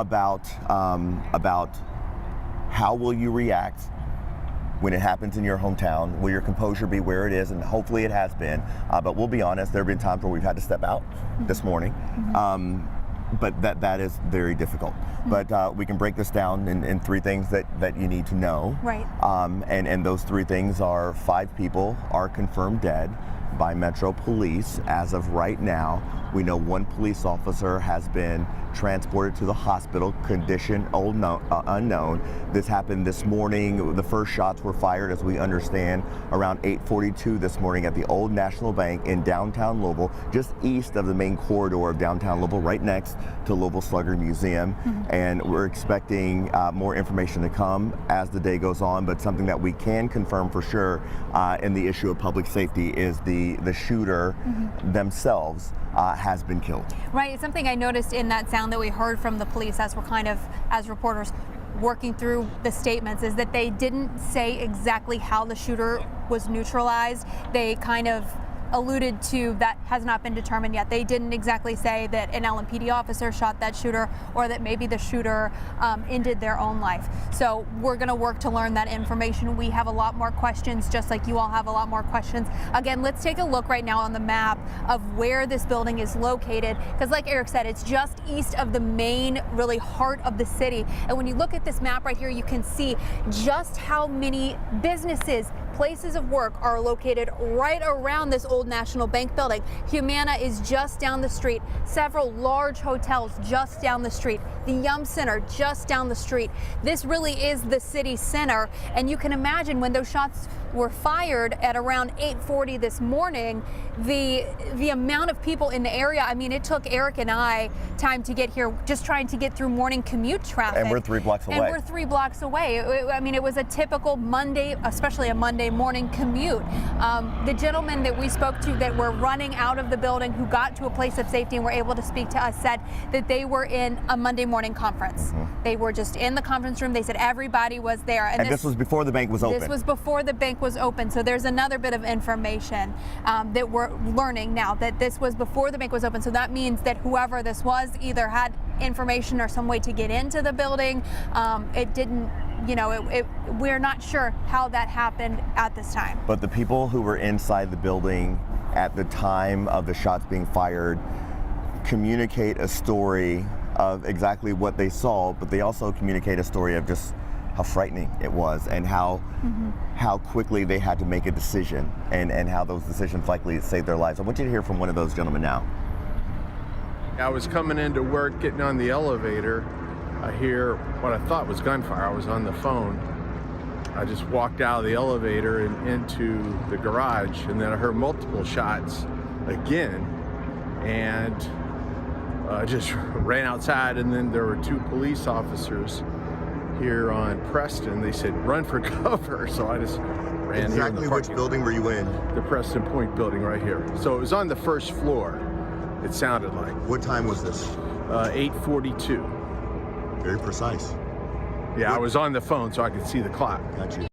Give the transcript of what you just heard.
about how will you react when it happens in your hometown. Will your composure be where it is? And hopefully it has been. But we'll be honest, there have been times where we've had to step out this morning. But that is very difficult. But we can break this down in three things that you need to know. Right. And those three things are 5 people are confirmed dead by Metro Police as of right now. We know 1 police officer has been transported to the hospital, condition unknown. This happened this morning. The first shots were fired, as we understand, around 8:42 this morning at the Old National Bank in downtown Louisville, just east of the main corridor of downtown Louisville, right next to Louisville Slugger Museum. And we're expecting more information to come as the day goes on, but something that we can confirm for sure in the issue of public safety is the shooter themselves has been killed. Right. Something I noticed in that sound that we heard from the police as we're as reporters working through the statements is that they didn't say exactly how the shooter was neutralized. They kind of alluded to that has not been determined yet. They didn't exactly say that an LMPD officer shot that shooter or that maybe the shooter ended their own life. So we're going to work to learn that information. We have a lot more questions, just like you all have a lot more questions. Again, let's take a look right now on the map of where this building is located, because like Eric said, it's just east of the main, really heart of the city. And when you look at this map right here, you can see just how many businesses, places of work are located right around this Old National Bank building. Humana is just down the street. Several large hotels just down the street. The Yum Center just down the street. This really is the city center. And you can imagine when those shots were fired at around 8:40 this morning, the amount of people in the area. I mean, it took Eric and I time to get here, just trying to get through morning commute traffic. And we're 3 blocks away. And we're 3 blocks away. I mean, it was a typical Monday, especially a Monday morning commute. The gentlemen that we spoke to that were running out of the building, who got to a place of safety and were able to speak to us, said that they were in a Monday morning conference. They were just in the conference room. They said everybody was there. And this was before the bank was open. This was before the bank was open. So there's another bit of information that we're learning now, that this was before the bank was open. So that means that whoever this was either had information or some way to get into the building. It didn't, we're not sure how that happened at this time. But the people who were inside the building at the time of the shots being fired communicate a story of exactly what they saw, but they also communicate a story of just how frightening it was and how quickly they had to make a decision and how those decisions likely saved their lives. I want you to hear from one of those gentlemen now. I was coming into work, getting on the elevator. I hear what I thought was gunfire. I was on the phone. I just walked out of the elevator and into the garage, and then I heard multiple shots again, and I just ran outside, and then there were 2 police officers here on Preston. They said, run for cover, so I just ran. Exactly which building were you in? The Preston Point building right here. So it was on the first floor, it sounded like. What time was this? 8:42. Very precise. Yeah, I was on the phone so I could see the clock. Got you.